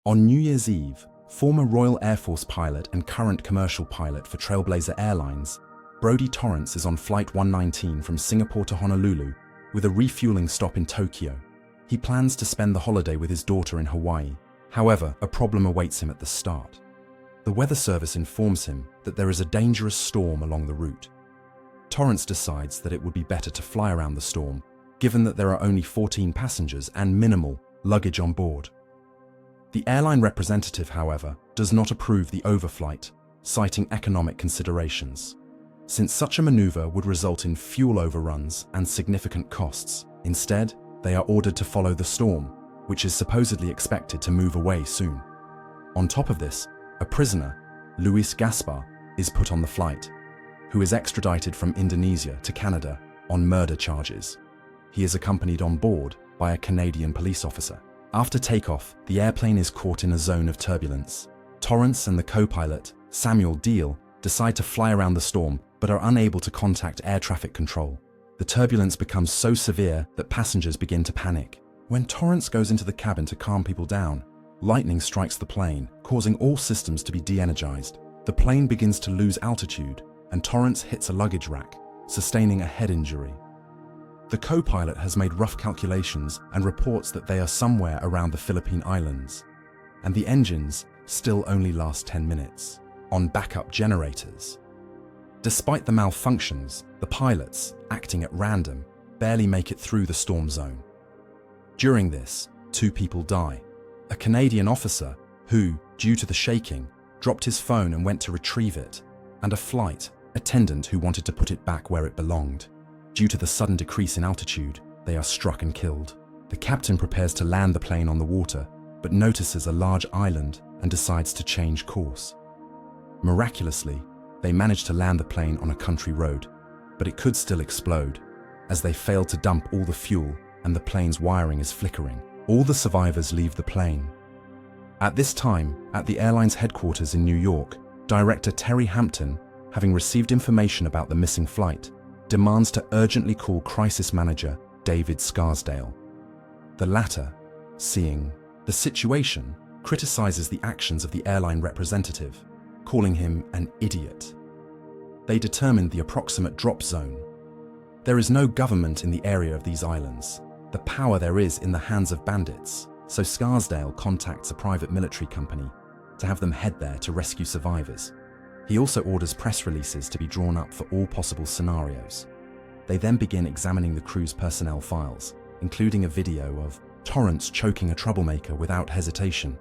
On New Year's Eve, former Royal Air Force pilot and current commercial pilot for Trailblazer Airlines, Brodie Torrance is on Flight 119 from Singapore to Honolulu with a refueling stop in Tokyo. He plans to spend the holiday with his daughter in Hawaii. However, a problem awaits him at the start. The weather service informs him that there is a dangerous storm along the route. Torrance decides that it would be better to fly around the storm, given that there are only 14 passengers and minimal luggage on board. The airline representative, however, does not approve the overflight, citing economic considerations. Since such a maneuver would result in fuel overruns and significant costs, instead, they are ordered to follow the storm, which is supposedly expected to move away soon. On top of this, a prisoner, Luis Gaspar, is put on the flight, who is extradited from Indonesia to Canada on murder charges. He is accompanied on board by a Canadian police officer. After takeoff, the airplane is caught in a zone of turbulence. Torrance and the co-pilot, Samuel Deal, decide to fly around the storm but are unable to contact air traffic control. The turbulence becomes so severe that passengers begin to panic. When Torrance goes into the cabin to calm people down, lightning strikes the plane, causing all systems to be de-energized. The plane begins to lose altitude, and Torrance hits a luggage rack, sustaining a head injury. The co-pilot has made rough calculations and reports that they are somewhere around the Philippine Islands, and the engines still only last 10 minutes on backup generators. Despite the malfunctions, the pilots, acting at random, barely make it through the storm zone. During this, 2 people die. A Canadian officer who, due to the shaking, dropped his phone and went to retrieve it, and a flight attendant who wanted to put it back where it belonged. Due to the sudden decrease in altitude, they are struck and killed. The captain prepares to land the plane on the water, but notices a large island and decides to change course. Miraculously, they manage to land the plane on a country road, but it could still explode, as they fail to dump all the fuel and the plane's wiring is flickering. All the survivors leave the plane. At this time, at the airline's headquarters in New York, Director Terry Hampton, having received information about the missing flight, demands to urgently call crisis manager David Scarsdale. The latter, seeing the situation, criticizes the actions of the airline representative, calling him an idiot. They determined the approximate drop zone. There is no government in the area of these islands. The power there is in the hands of bandits, so Scarsdale contacts a private military company to have them head there to rescue survivors. He also orders press releases to be drawn up for all possible scenarios. They then begin examining the crew's personnel files, including a video of Torrance choking a troublemaker without hesitation.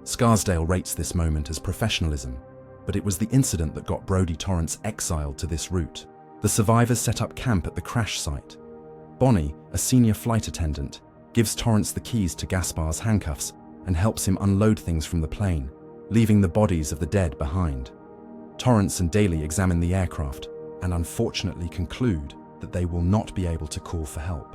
Scarsdale rates this moment as professionalism, but it was the incident that got Brodie Torrance exiled to this route. The survivors set up camp at the crash site. Bonnie, a senior flight attendant, gives Torrance the keys to Gaspar's handcuffs and helps him unload things from the plane, leaving the bodies of the dead behind. Torrance and Daly examine the aircraft and unfortunately conclude that they will not be able to call for help.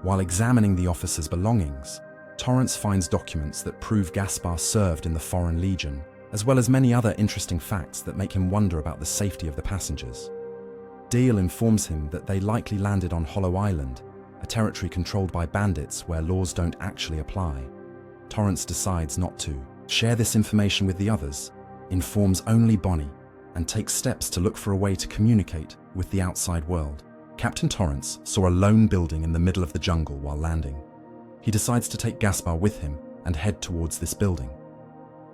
While examining the officers' belongings, Torrance finds documents that prove Gaspar served in the Foreign Legion, as well as many other interesting facts that make him wonder about the safety of the passengers. Deal informs him that they likely landed on Hollow Island, a territory controlled by bandits where laws don't actually apply. Torrance decides not to share this information with the others, informs only Bonnie, and takes steps to look for a way to communicate with the outside world. Captain Torrance saw a lone building in the middle of the jungle while landing. He decides to take Gaspar with him and head towards this building.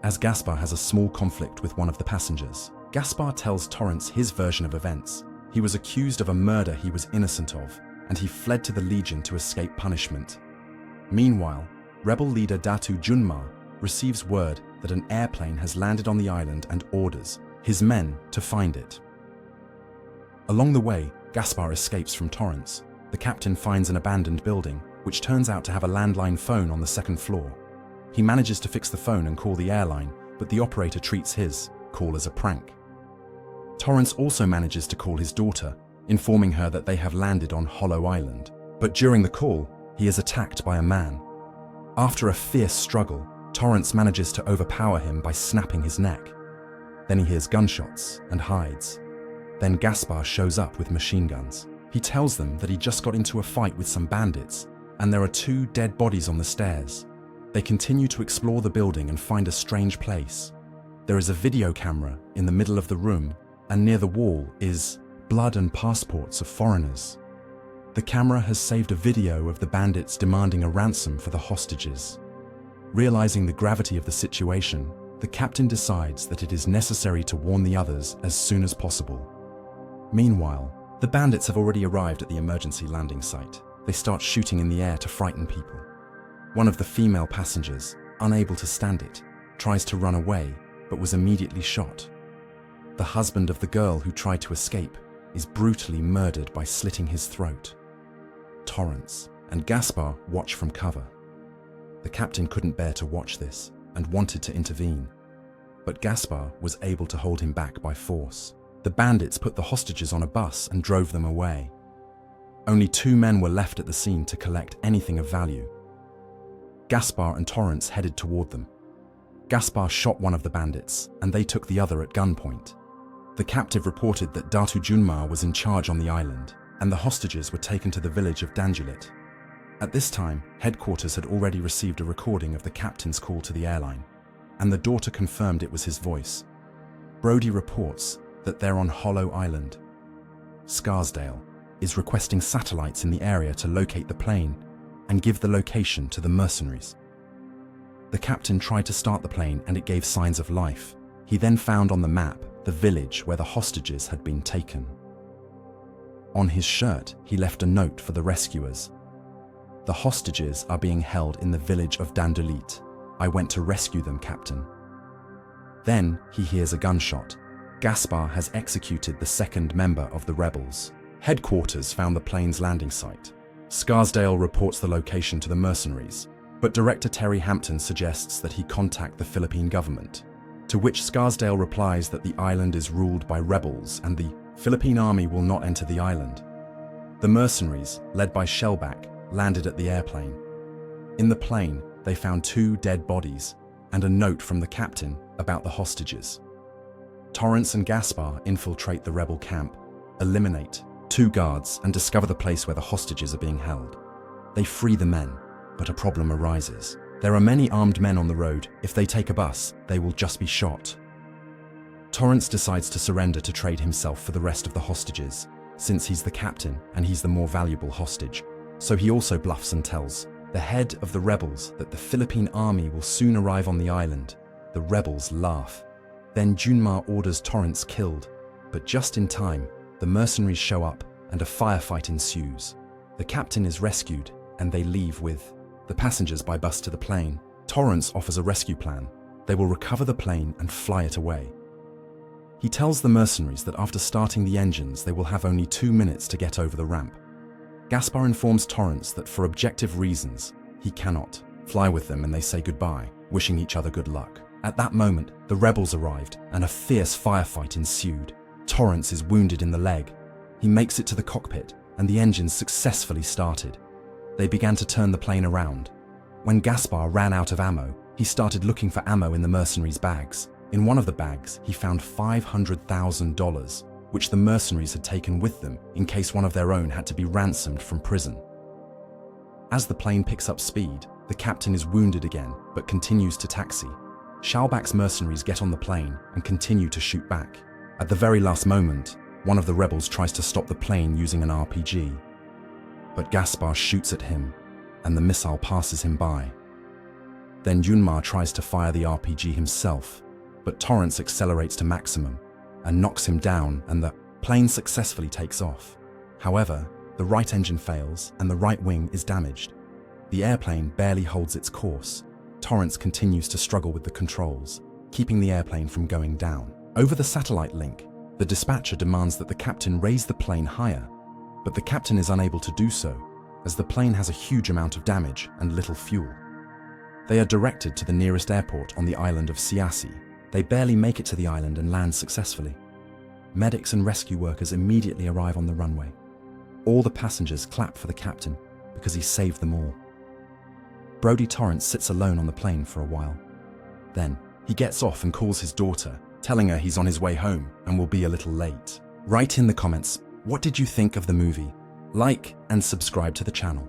As Gaspar has a small conflict with one of the passengers, Gaspar tells Torrance his version of events. He was accused of a murder he was innocent of, and he fled to the Legion to escape punishment. Meanwhile, rebel leader Datu Junmar receives word that an airplane has landed on the island and orders his men to find it. Along the way, Gaspar escapes from Torrance. The captain finds an abandoned building, which turns out to have a landline phone on the 2nd floor. He manages to fix the phone and call the airline, but the operator treats his call as a prank. Torrance also manages to call his daughter, informing her that they have landed on Hollow Island. But during the call, he is attacked by a man. After a fierce struggle, Torrance manages to overpower him by snapping his neck. Then he hears gunshots and hides. Then Gaspar shows up with machine guns. He tells them that he just got into a fight with some bandits, and there are 2 dead bodies on the stairs. They continue to explore the building and find a strange place. There is a video camera in the middle of the room, and near the wall is blood and passports of foreigners. The camera has saved a video of the bandits demanding a ransom for the hostages. Realizing the gravity of the situation, the captain decides that it is necessary to warn the others as soon as possible. Meanwhile, the bandits have already arrived at the emergency landing site. They start shooting in the air to frighten people. One of the female passengers, unable to stand it, tries to run away, but was immediately shot. The husband of the girl who tried to escape is brutally murdered by slitting his throat. Torrance and Gaspar watch from cover. The captain couldn't bear to watch this and wanted to intervene, but Gaspar was able to hold him back by force. The bandits put the hostages on a bus and drove them away. Only 2 men were left at the scene to collect anything of value. Gaspar and Torrance headed toward them. Gaspar shot one of the bandits, and they took the other at gunpoint. The captive reported that Datu Junmar was in charge on the island, and the hostages were taken to the village of Dandulit. At this time, headquarters had already received a recording of the captain's call to the airline, and the daughter confirmed it was his voice. Brody reports that they're on Hollow Island. Scarsdale is requesting satellites in the area to locate the plane and give the location to the mercenaries. The captain tried to start the plane and it gave signs of life. He then found on the map the village where the hostages had been taken. On his shirt, he left a note for the rescuers. The hostages are being held in the village of Dandulit. I went to rescue them, Captain. Then he hears a gunshot. Gaspar has executed the second member of the rebels. Headquarters found the plane's landing site. Scarsdale reports the location to the mercenaries, but Director Terry Hampton suggests that he contact the Philippine government, to which Scarsdale replies that the island is ruled by rebels and the Philippine army will not enter the island. The mercenaries, led by Shellback, landed at the airplane. In the plane, they found 2 dead bodies and a note from the captain about the hostages. Torrance and Gaspar infiltrate the rebel camp, eliminate 2 guards and discover the place where the hostages are being held. They free the men, but a problem arises. There are many armed men on the road. If they take a bus, they will just be shot. Torrance decides to surrender to trade himself for the rest of the hostages, since he's the captain and he's the more valuable hostage. So he also bluffs and tells the head of the rebels that the Philippine army will soon arrive on the island. The rebels laugh. Then Junmar orders Torrance killed, but just in time, the mercenaries show up and a firefight ensues. The captain is rescued and they leave with the passengers by bus to the plane. Torrance offers a rescue plan. They will recover the plane and fly it away. He tells the mercenaries that after starting the engines, they will have only 2 minutes to get over the ramp. Gaspar informs Torrance that for objective reasons, he cannot fly with them and they say goodbye, wishing each other good luck. At that moment, the rebels arrived and a fierce firefight ensued. Torrance is wounded in the leg. He makes it to the cockpit and the engines successfully started. They began to turn the plane around. When Gaspar ran out of ammo, he started looking for ammo in the mercenaries' bags. In one of the bags, he found $500,000, which the mercenaries had taken with them in case one of their own had to be ransomed from prison. As the plane picks up speed, the captain is wounded again, but continues to taxi. Shellback's mercenaries get on the plane and continue to shoot back. At the very last moment, one of the rebels tries to stop the plane using an RPG. But Gaspar shoots at him, and the missile passes him by. Then Junmar tries to fire the RPG himself, but Torrance accelerates to maximum and knocks him down, and the plane successfully takes off. However, the right engine fails and the right wing is damaged. The airplane barely holds its course. Torrance continues to struggle with the controls, keeping the airplane from going down. Over the satellite link, the dispatcher demands that the captain raise the plane higher, but the captain is unable to do so, as the plane has a huge amount of damage and little fuel. They are directed to the nearest airport on the island of Siasi. They barely make it to the island and land successfully. Medics and rescue workers immediately arrive on the runway. All the passengers clap for the captain because he saved them all. Brody Torrance sits alone on the plane for a while. Then, he gets off and calls his daughter, telling her he's on his way home and will be a little late. Write in the comments, what did you think of the movie? Like and subscribe to the channel.